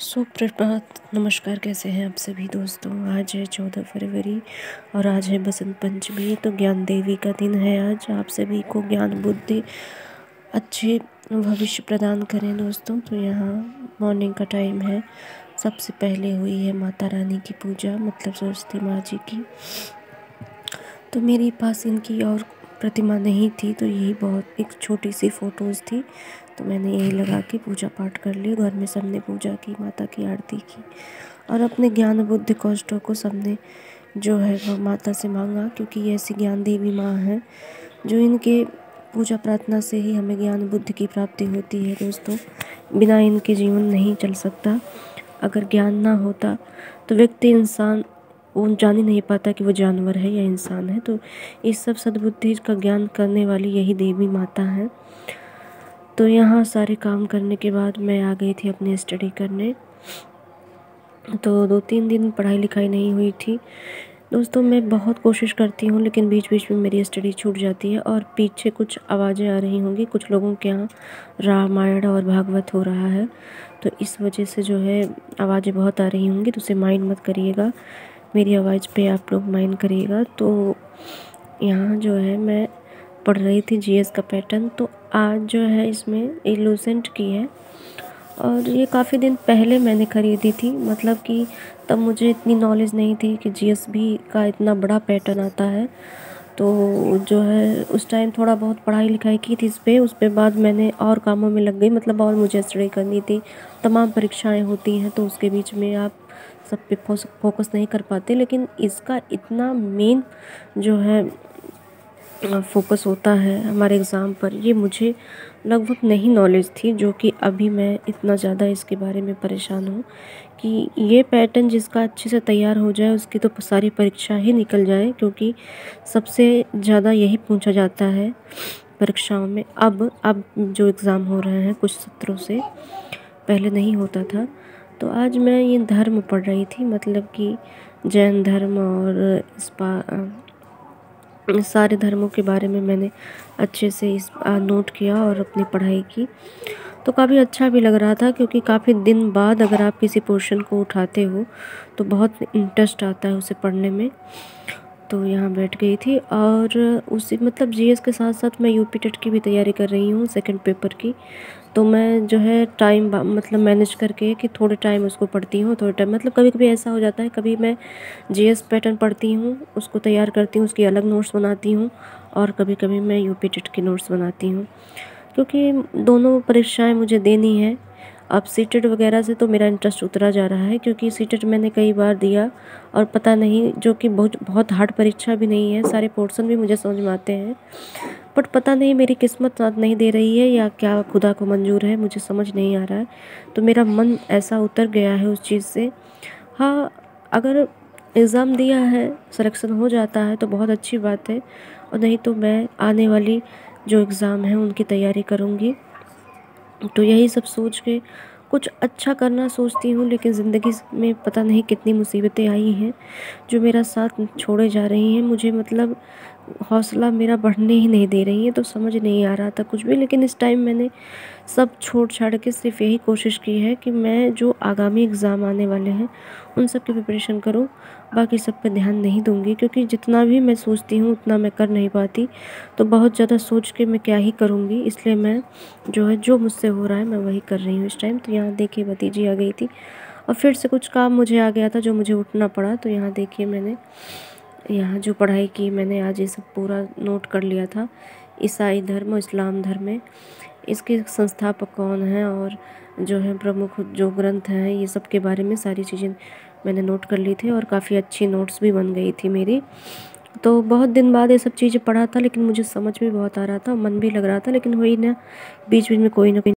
सुप्रभात, नमस्कार। कैसे हैं आप सभी दोस्तों। आज है 14 फरवरी और आज है बसंत पंचमी। तो ज्ञान देवी का दिन है। आज आप सभी को ज्ञान बुद्धि अच्छे भविष्य प्रदान करें दोस्तों। तो यहाँ मॉर्निंग का टाइम है। सबसे पहले हुई है माता रानी की पूजा, मतलब सरस्वती माँ जी की। तो मेरे पास इनकी और प्रतिमा नहीं थी, तो यही बहुत एक छोटी सी फ़ोटोज़ थी, तो मैंने यही लगा के पूजा पाठ कर लिया। घर में सबने पूजा की, माता की आरती की और अपने ज्ञान बुद्धि कष्टों को सबने जो है वह माता से मांगा, क्योंकि ये ऐसी ज्ञान देवी माँ है जो इनके पूजा प्रार्थना से ही हमें ज्ञान बुद्धि की प्राप्ति होती है दोस्तों। बिना इनके जीवन नहीं चल सकता। अगर ज्ञान ना होता तो व्यक्ति इंसान वो जान ही नहीं पाता कि वो जानवर है या इंसान है। तो इस सब सद्बुद्धि का ज्ञान करने वाली यही देवी माता है। तो यहाँ सारे काम करने के बाद मैं आ गई थी अपनी स्टडी करने। तो 2-3 दिन पढ़ाई लिखाई नहीं हुई थी दोस्तों। मैं बहुत कोशिश करती हूँ, लेकिन बीच बीच में मेरी स्टडी छूट जाती है और पीछे कुछ आवाज़ें आ रही होंगी। कुछ लोगों के यहाँ रामायण और भागवत हो रहा है, तो इस वजह से जो है आवाज़ें बहुत आ रही होंगी, तो उसे माइंड मत करिएगा। मेरी आवाज़ पे आप लोग माइंड करिएगा। तो यहाँ जो है मैं पढ़ रही थी जीएस का पैटर्न। तो आज जो है इसमें एलुसेंट की है और ये काफ़ी दिन पहले मैंने ख़रीदी थी, मतलब कि तब मुझे इतनी नॉलेज नहीं थी कि जीएसबी का इतना बड़ा पैटर्न आता है। तो जो है उस टाइम थोड़ा बहुत पढ़ाई लिखाई की थी इस पे। उस पे बाद मैंने और कामों में लग गई, मतलब और मुझे स्टडी करनी थी। तमाम परीक्षाएं होती हैं, तो उसके बीच में आप सब पे फोकस नहीं कर पाते। लेकिन इसका इतना मेन जो है फोकस होता है हमारे एग्ज़ाम पर, ये मुझे लगभग नहीं नॉलेज थी, जो कि अभी मैं इतना ज़्यादा इसके बारे में परेशान हूँ कि ये पैटर्न जिसका अच्छे से तैयार हो जाए उसकी तो सारी परीक्षा ही निकल जाए, क्योंकि सबसे ज़्यादा यही पूछा जाता है परीक्षाओं में। अब जो एग्ज़ाम हो रहे हैं कुछ सत्रों से, पहले नहीं होता था। तो आज मैं ये धर्म पढ़ रही थी, मतलब कि जैन धर्म और सारे धर्मों के बारे में मैंने अच्छे से इस नोट किया और अपनी पढ़ाई की। तो काफ़ी अच्छा भी लग रहा था, क्योंकि काफ़ी दिन बाद अगर आप किसी पोर्शन को उठाते हो तो बहुत इंटरेस्ट आता है उसे पढ़ने में। तो यहाँ बैठ गई थी और उसी मतलब जीएस के साथ साथ मैं यूपी टेट की भी तैयारी कर रही हूँ, सेकंड पेपर की। तो मैं जो है टाइम मतलब मैनेज करके कि थोड़े टाइम उसको पढ़ती हूँ, थोड़े टाइम मतलब कभी कभी ऐसा हो जाता है, कभी मैं जीएस पैटर्न पढ़ती हूँ, उसको तैयार करती हूँ, उसकी अलग नोट्स बनाती हूँ, और कभी कभी मैं यूपी टेट की नोट्स बनाती हूँ, क्योंकि दोनों परीक्षाएं मुझे देनी है। अब सीटेट वगैरह से तो मेरा इंटरेस्ट उतरा जा रहा है, क्योंकि सीटेट मैंने कई बार दिया और पता नहीं, जो कि बहुत हार्ड परीक्षा भी नहीं है, सारे पोर्शन भी मुझे समझ में आते हैं, बट पता नहीं मेरी किस्मत साथ नहीं दे रही है या क्या खुदा को मंजूर है, मुझे समझ नहीं आ रहा है। तो मेरा मन ऐसा उतर गया है उस चीज़ से। हाँ, अगर एग्ज़ाम दिया है, सिलेक्शन हो जाता है तो बहुत अच्छी बात है, और नहीं तो मैं आने वाली जो एग्ज़ाम है उनकी तैयारी करूँगी। तो यही सब सोच के कुछ अच्छा करना सोचती हूँ, लेकिन ज़िंदगी में पता नहीं कितनी मुसीबतें आई हैं जो मेरा साथ छोड़े जा रही हैं। मुझे मतलब हौसला मेरा बढ़ने ही नहीं दे रही है, तो समझ नहीं आ रहा था कुछ भी। लेकिन इस टाइम मैंने सब छोड़ छाड़ के सिर्फ यही कोशिश की है कि मैं जो आगामी एग्ज़ाम आने वाले हैं उन सब की प्रिपरेशन करूं। बाकी सब पे ध्यान नहीं दूंगी, क्योंकि जितना भी मैं सोचती हूँ उतना मैं कर नहीं पाती। तो बहुत ज़्यादा सोच के मैं क्या ही करूँगी, इसलिए मैं जो है जो मुझसे हो रहा है मैं वही कर रही हूँ इस टाइम। तो यहाँ देखिए भतीजी आ गई थी और फिर से कुछ काम मुझे आ गया था जो मुझे उठना पड़ा। तो यहाँ देखिए मैंने यहाँ जो पढ़ाई की, मैंने आज ये सब पूरा नोट कर लिया था। ईसाई धर्म और इस्लाम धर्म में इसके संस्थापक कौन हैं और जो है प्रमुख जो ग्रंथ हैं, ये सब के बारे में सारी चीज़ें मैंने नोट कर ली थी और काफ़ी अच्छी नोट्स भी बन गई थी मेरी। तो बहुत दिन बाद ये सब चीज़ें पढ़ा था, लेकिन मुझे समझ भी बहुत आ रहा था, मन भी लग रहा था, लेकिन वही ना बीच बीच में कोई ना कोई